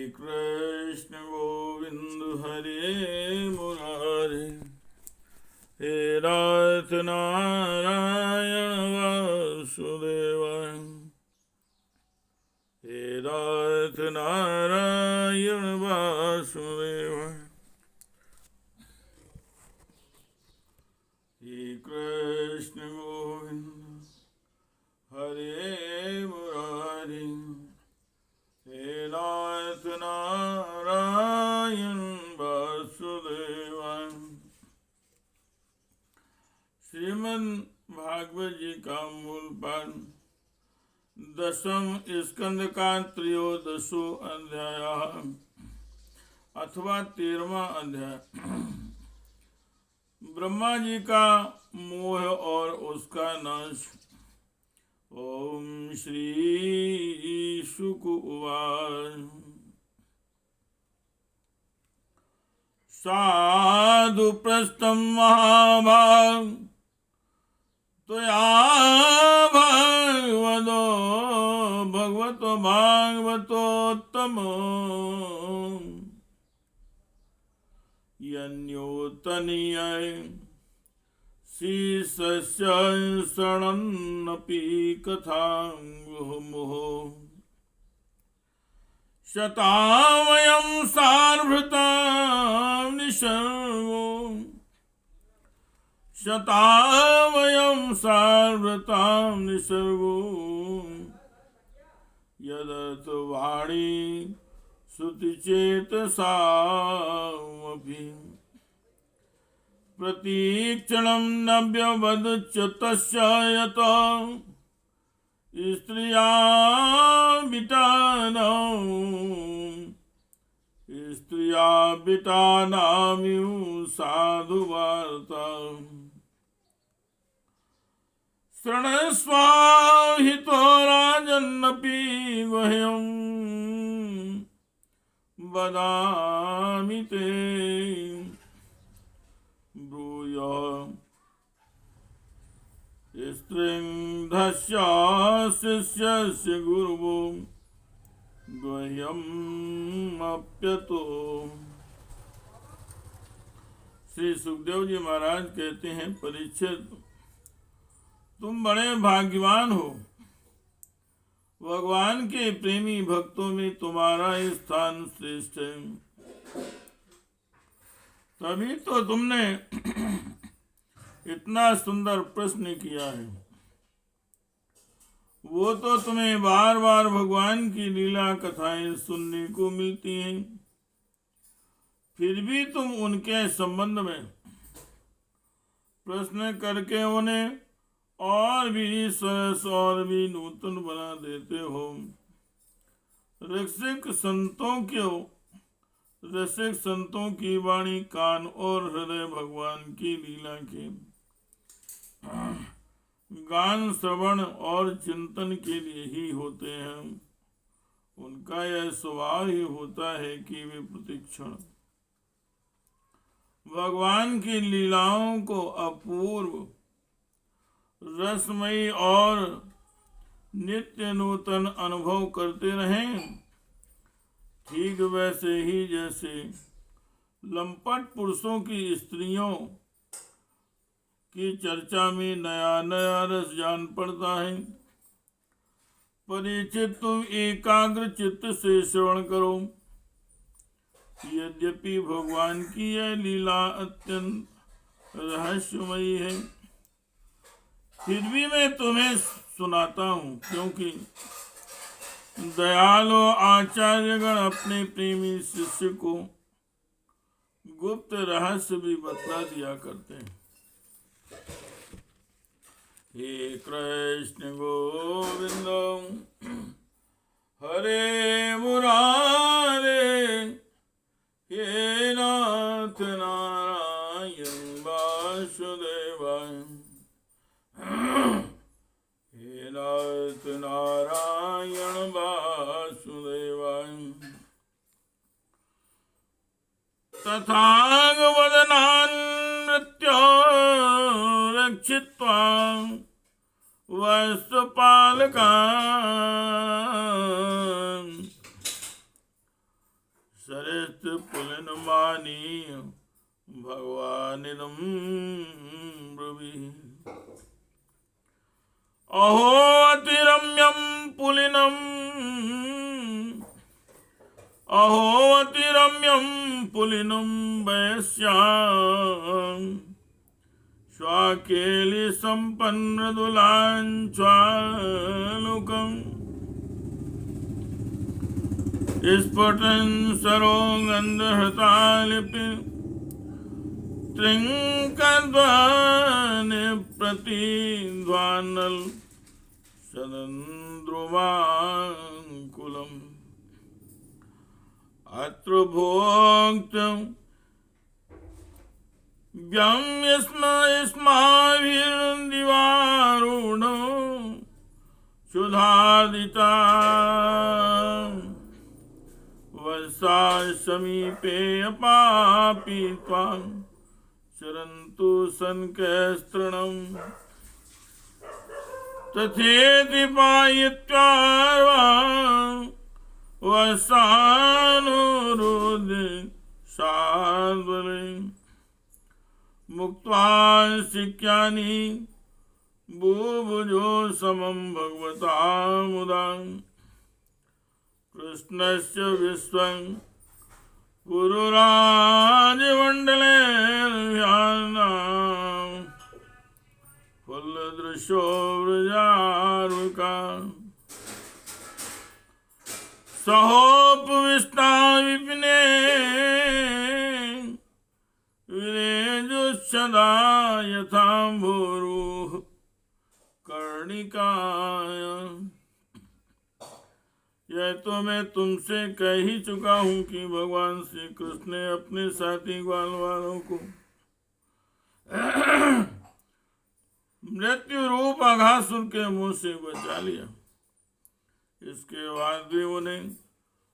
कृष्ण गोविंद हरे मुरारे, हे नाथ नारायण वासुदेव, हे नाथ नारायण वासुदेव। हे कृष्ण गोविंद हरे मुरारे, हे नाथ नारायण वासुदेव। श्रीमद् भागवत जी का मूल पाठ, दशम स्कंद का त्रयोदशो अध्याय अथवा 13वां अध्याय। ब्रह्मा जी का मोह और उसका नाश। ओम श्री शुक उवाच। साधु प्रस्थम महाभाग त्वया भगवतो भगवतो भागवतोत्तम यन्योतनीय शीर्षस्य शरणन्नपि कथां मुहुः शतावयं सार्वृतां निसर्गो शतावयं सार्वृतां निसर्गो यदत वाणी श्रुतिचेतसामपि प्रतीक्षणं नव्यवदच्युतस्य यत स्त्रिया बिटानामिउ साधुवार्ता शृणस्वाहितो राजन्नपि गुह्यं वदामि ते ब्रूय स्त्रिंधस्य शिष्यस्य गुरुवो गुह्यमप्यतो। श्री सुखदेव जी महाराज कहते हैं, परीक्षित, तुम बड़े भाग्यवान हो। भगवान के प्रेमी भक्तों में तुम्हारा स्थान श्रेष्ठ है। तभी तो तुमने इतना सुंदर प्रश्न किया है। वो तो तुम्हें बार बार भगवान की लीला कथाएं सुनने को मिलती हैं, फिर भी तुम उनके संबंध में प्रश्न करके उन्हें और भी सरस और भी नूतन बना देते हो। रसिक संतों की वाणी, कान और हृदय भगवान की लीला के गान, श्रवण और चिंतन के लिए ही होते हैं। उनका यह स्वभाव ही होता है कि वे प्रतिक्षण भगवान की लीलाओं को अपूर्व, रसमयी और नित्य नूतन अनुभव करते रहें। ठीक वैसे ही जैसे लंपट पुरुषों की स्त्रियों की चर्चा में नया नया रस जान पड़ता है। परीक्षित, तुम एकाग्र चित्त से श्रवण करो। यद्यपि भगवान की यह लीला अत्यंत रहस्यमयी है, फिर भी मैं तुम्हें सुनाता हूँ, क्योंकि दयालु आचार्यगण अपने प्रेमी शिष्य को गुप्त रहस्य भी बतला दिया करते हैं। हे कृष्ण गोविंद हरे मुरारे, हे नाथ नारायण वासुदेव, हे नाथ नारायण वासुदेव। तथागवदनान्नृत्य रक्षित्वा वस्तुपालकान् पुलिनमानीय भगवानिदं ब्रवीमि। अहो अतिरम्यं पुलिनम् अहो अतिरम्यं पुलिनं वयस्यां स्वाकेलिसम्पन्नमृदुलाञ्छालुकम् स्फुटन् सरोगन्धहृतालिपि त्रिङ्कध्वनिप्रतिध्वानल सदन्द्रुमाङ्कुलम् अत्र भोक्तं व्यस्माभिर्दिवारूढो सुधादिता वसा समीपे अपापि त्वां चरन्तु सन्कस्तृणम् तथेति पायित्वा वसानुरुद्धे साद्वले मुक्त्वा शिक्यानि बुभुजो समं भगवता मुदा कृष्णस्य विश्वं पुरुराजमण्डले फलदृशो व्रजारुका सहोपविष्टा विपिने विरेजुषदा यथाम्भोरुः कर्णिकाय। यह तो मैं तुमसे कह ही चुका हूँ कि भगवान श्री कृष्ण ने अपने साथी ग्वाल वालों को मृत्यु रूप अघासुर के मुंह से बचा लिया। इसके बाद भी उन्हें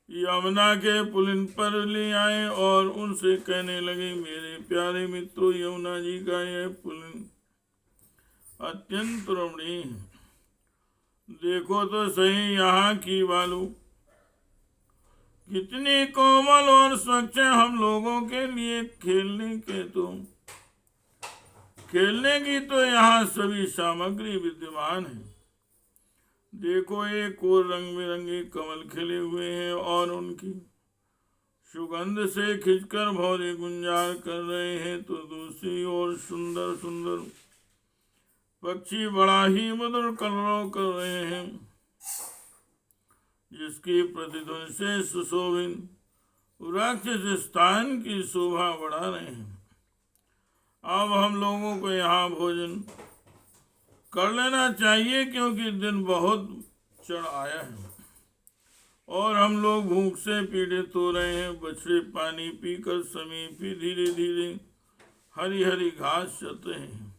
यमुना के पुलिन पर ले आए और उनसे कहने लगे, मेरे प्यारे मित्रों, यमुना जी का यह पुलिन अत्यंत रमणीय है। देखो तो सही यहाँ की बालू कितनी कोमल और स्वच्छ है। हम लोगों के लिए खेलने की तो यहाँ सभी सामग्री विद्यमान है। देखो, एक और रंग बिरंगे कमल खिले हुए हैं और उनकी सुगंध से खिंचकर भौरे गुंजार कर रहे हैं, तो दूसरी ओर सुंदर सुंदर पक्षी बड़ा ही मधुर कलरव कर रहे हैं, जिसकी प्रतिध्वनि से सुशोभित वृक्ष स्थान की शोभा बढ़ा रहे हैं। अब हम लोगों को यहाँ भोजन कर लेना चाहिए, क्योंकि दिन बहुत चढ़ आया है और हम लोग भूख से पीड़ित हो रहे हैं। बछड़े पानी पीकर समीप ही धीरे धीरे हरी हरी घास चलते हैं।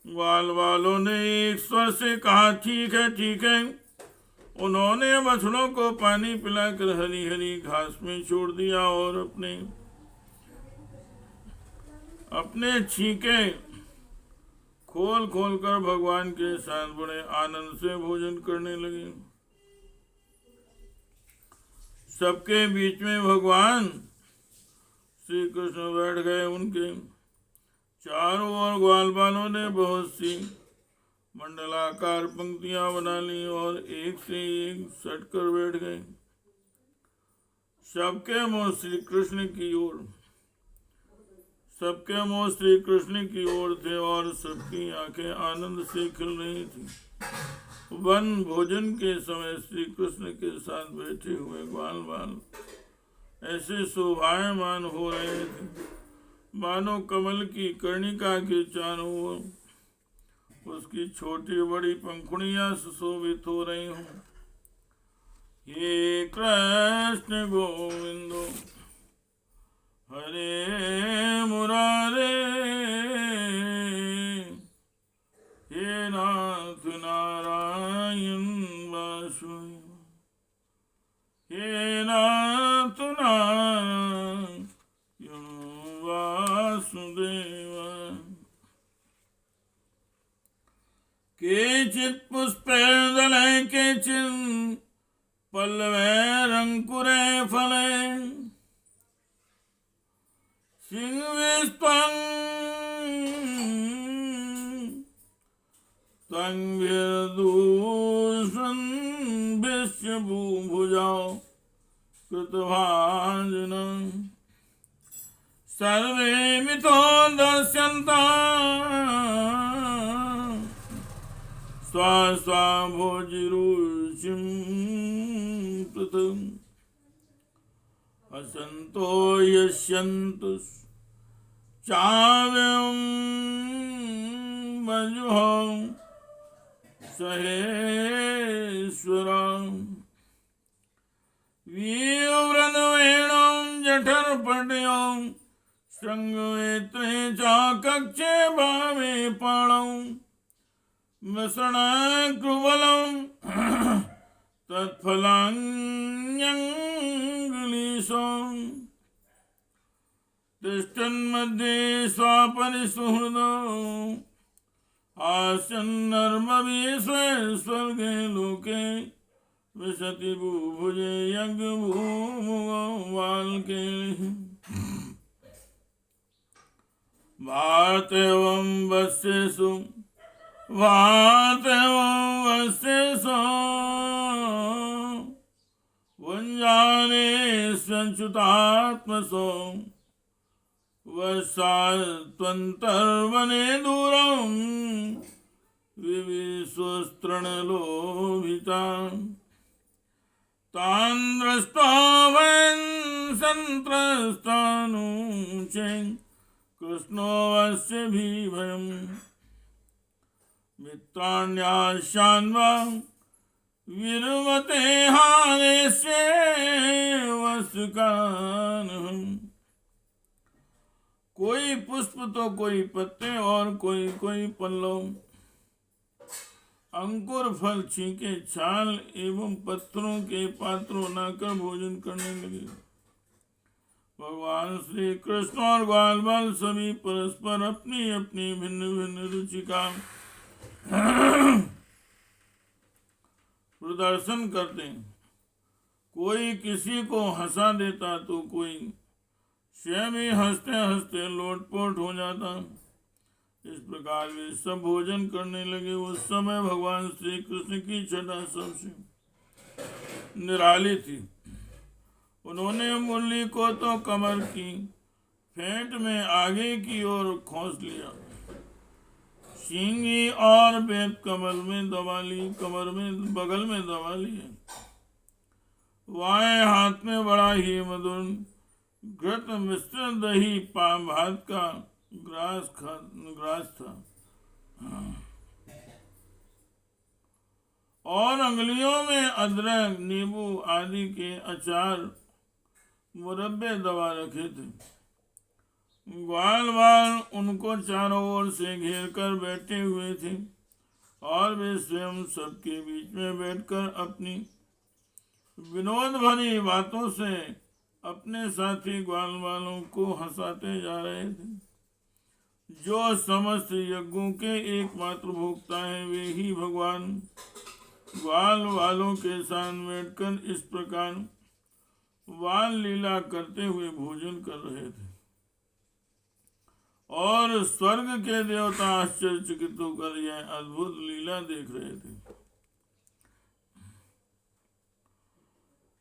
ग्वाल वालों ने एक स्वर से कहा, ठीक है ठीक है। उन्होंने बछड़ों को पानी पिलाकर हरी हरी घास में छोड़ दिया और अपने छींके खोल खोल कर भगवान के साथ बड़े आनंद से भोजन करने लगे। सबके बीच में भगवान श्री कृष्ण बैठ गए। उनके चारों ओर ग्वाल बालों ने बहुत सी मंडलाकार पंक्तियां बना ली और एक से एक सटकर बैठ गए। सबके मुंह श्री कृष्ण की ओर थे और सबकी आंखें आनंद से खिल रही थी। वन भोजन के समय श्री कृष्ण के साथ बैठे हुए ग्वाल बाल ऐसे शोभायमान हो रहे थे, मानो कमल की कर्णिका के चारों ओर उसकी छोटी बड़ी पंखुड़ियां सुशोभित हो रही हों। हे कृष्ण गोविंदो हरे मुरारे, हे नाथ नारायण वासुदेव, हे नाथ नारायण वासुदेव। केचित् पुष्पेर्दले केचित् पल्लवैरङ्कुरे फले सिंहविस्त्वं तङ्गिर्दूषन्भिश्च भुजौ कृतभाजनं सर्वे मितो दर्शन्ताम् स्वाभोजिरुचिं पृथम् असन्तो यस्यन्तु चाव्यं मजुहं सहेश्वरं वीरव्रतवेणं जठरपटयं शृङ्गवेत्रे चाकक्षे भावे पाणौ मसणाकृबलं तत्फलान्यङ्गुलीशं तिष्ठन्मध्ये स्वापरिसुहृदौ आसन्नर्मवीश्वे स्वर्गे लोके विशति भूभुजे यज्ञभूमुगौ बालके भारतेवं वस्येषु वातवस्येषु वञ्जाने संच्युतात्मसो वसात्वन्तर्वने दूरं विविशोस्तृणलोभिता तान् दृष्ट्वा वयं सन्त्रस्तानुचैः कृष्णो वस्य भीभयम् मित्राण्याशान्वा विरमते हानेशे वसुकान् कोई पुष्प तो कोई पत्ते और कोई पल्लव अंकुर फल छींके छाल एवं पत्थरों के पात्रों बनाकर भोजन करने लगे। भगवान श्री कृष्ण और ग्वाल बाल सभी परस्पर अपनी अपनी भिन्न भिन्न रुचि का प्रदर्शन करते। कोई किसी को हंसा देता तो कोई स्वयं ही हंसते हंसते लोटपोट हो जाता। इस प्रकार वे सब भोजन करने लगे। उस समय भगवान श्री कृष्ण की छटा सबसे निराली थी। उन्होंने मुरली को तो कमर की फेंट में आगे की ओर खोस लिया, सींगी और बेत कमर में दबा ली, कमर में बगल में दबा लिए। वाएं हाथ में बड़ा ही मधुर घृत मिश्र दही भात का ग्रास था और अंगुलियों में अदरक नींबू आदि के अचार मुरब्बे दबा रखे थे। ग्वाल बाल उनको चारों ओर से घेर कर बैठे हुए थे और वे स्वयं सबके बीच में बैठकर अपनी विनोद भरी बातों से अपने साथी ग्वाल वालों को हंसाते जा रहे थे। जो समस्त यज्ञों के एकमात्र भोक्ता हैं वे ही भगवान ग्वाल वालों के साथ बैठकर इस प्रकार बाल लीला करते हुए भोजन कर रहे थे और स्वर्ग के देवता आश्चर्यचकित होकर यह अद्भुत लीला देख रहे थे।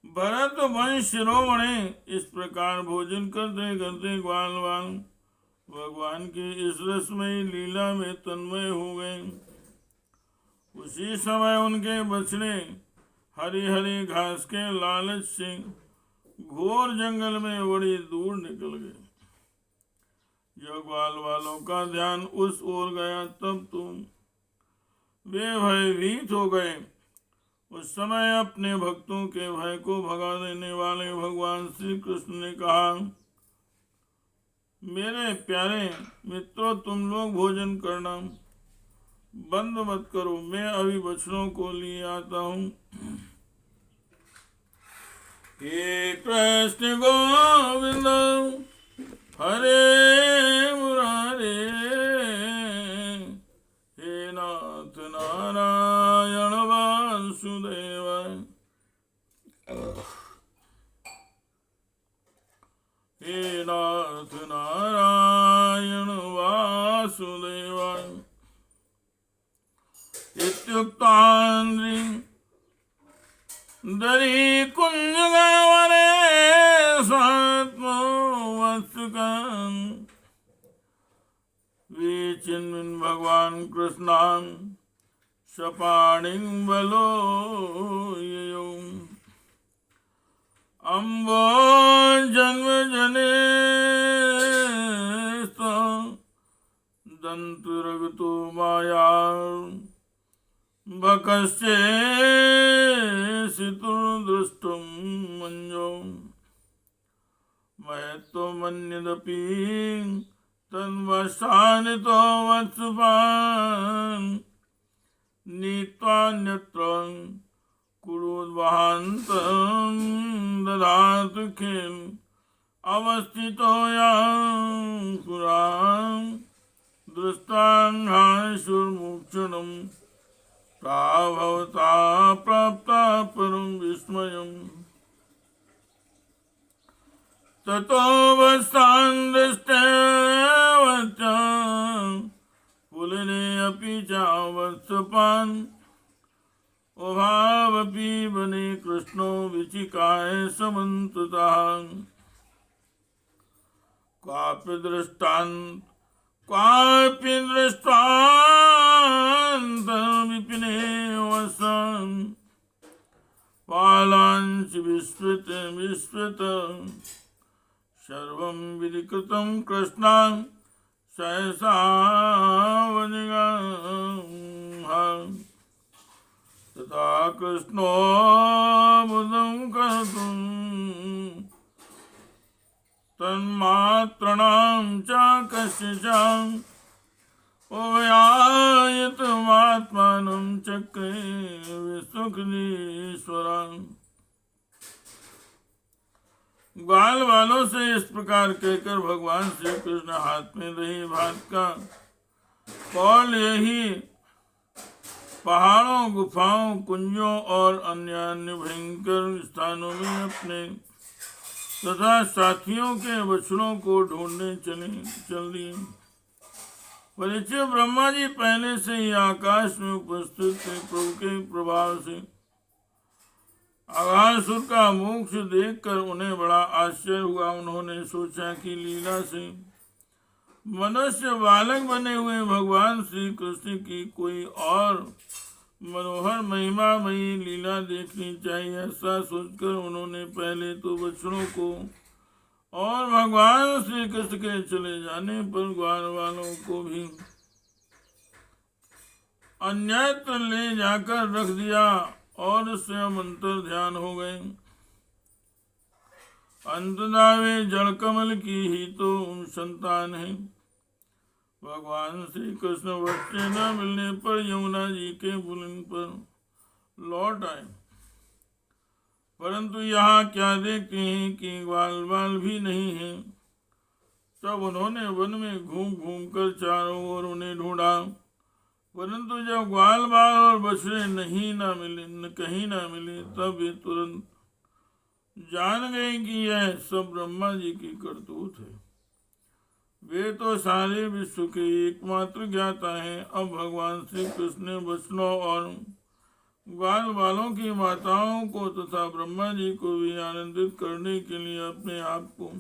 भरत वंश शिरोमणि इस प्रकार भोजन करते करते ग्वाल बाल भगवान की इस रसमयी लीला में तन्मय हो गए। उसी समय उनके बछड़े हरी हरी घास के लालच से घोर जंगल में बड़ी दूर निकल गए। जब ग्वाल वालों का ध्यान उस ओर गया तब तो वे भयभीत हो गए। उस समय अपने भक्तों के भय को भगा देने वाले भगवान श्री कृष्ण ने कहा, मेरे प्यारे मित्रों, तुम लोग भोजन करना बंद मत करो, मैं अभी बछड़ों को लिए आता हूँ। हे कृष्ण गोविंद हरे मुरारे, हे नाथ नारायण वासुदेव हे नाथ नारायण वासुदेवाय इत्युक्तान्रि दरी कुंजगावने स्वात्मवत्सुकं विचिन्विन् भगवान कृष्णान् शपाणिं बलो ययौ अम्बो जन्म जने दंतरगतो माया बकस्ये सितुर्दृष्टुं मंजो मैं तो मन्यदपि तन्वशानितो वत्सुपान् नीत्वान्यत्र कुरुद्वहान्तं ददातु खिल अवस्थितो यां पुरां दृष्टान्हाशुर्मुक्षणं प्राभवता प्राप्ता परं विस्मयम् ततो वत्सान् दृष्ट्वा पुलिने अपि च वत्सपान् उभावपि वने कृष्णो विचिकाय समन्ततः क्वापि दृष्टान्तर्विपिने वसन् पालांच विस्मृत सर्वं विलिखितं कृष्णान् सहसा वनिगाम् तथा कृष्णो बुद्धं कर्तुं तन्मात्राणां च कस्यचित् उभयायतमात्मानं चक्रे विसुखनीश्वरम् ग्वाल वालों से इस प्रकार कहकर भगवान श्री कृष्ण हाथ में रही भात का कौल यही पहाड़ों गुफाओं कुंजों और अन्य अन्य भयंकर स्थानों में अपने तथा साथियों के बछड़ों को ढूंढने चल दिए। परीक्षित ब्रह्मा जी पहले से ही आकाश में उपस्थित थे। प्रभु के प्रभाव से अघासुर का मोक्ष देखकर उन्हें बड़ा आश्चर्य हुआ। उन्होंने सोचा कि लीला से मनुष्य बालक बने हुए भगवान श्री कृष्ण की कोई और मनोहर महिमामयी लीला देखनी चाहिए। ऐसा सोचकर उन्होंने पहले तो बछड़ों को और भगवान श्री कृष्ण के चले जाने पर ग्वाल वालों को भी अन्यत्र ले जाकर रख दिया और स्वयं अंतर ध्यान हो गए। अंततः वे जलकमल की ही तो संतान है। भगवान श्री कृष्ण बच्चे न मिलने पर यमुना जी के पुलिन पर लौट आए, परंतु यहाँ क्या देखते हैं कि ग्वाल बाल भी नहीं है। तब उन्होंने वन में घूम घूम कर चारों ओर उन्हें ढूंढा, परंतु जब ग्वाल बाल और बछड़े कहीं ना मिले तब वे तुरंत जान गए कि यह सब ब्रह्मा जी की करतूत है। वे तो सारे विश्व के एकमात्र ज्ञाता हैं। अब भगवान श्री कृष्ण ने बछड़ों और ग्वाल बालों की माताओं को तथा ब्रह्मा जी को भी आनंदित करने के लिए अपने आप को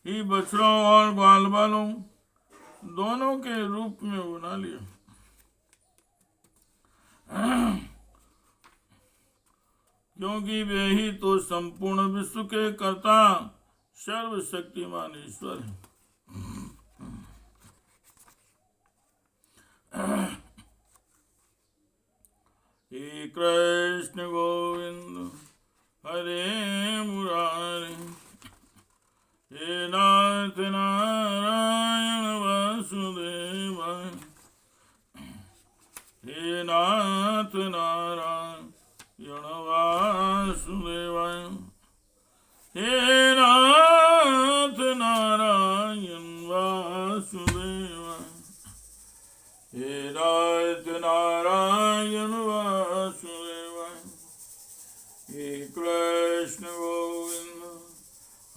ही बछड़ों और ग्वाल बालों दोनों के रूप में बना लिया। क्योंकि वे ही तो संपूर्ण विश्व के कर्ता सर्वशक्तिमान ईश्वर है। हे कृष्ण गोविंद हरे मुरारे, हे नाथ नारायण वासुदेवाय, हे नाथ नारायण वासुदेवाय, हे नाथ नारायण वासुदेवाय, हे नाथ नारायण वासुदेवाय।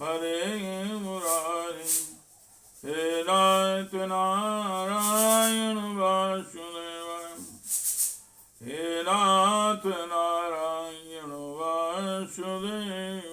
हरे मुरारी। हे नाथ नारायण वासुदेव, हे नाथ नारायण वासुदेव।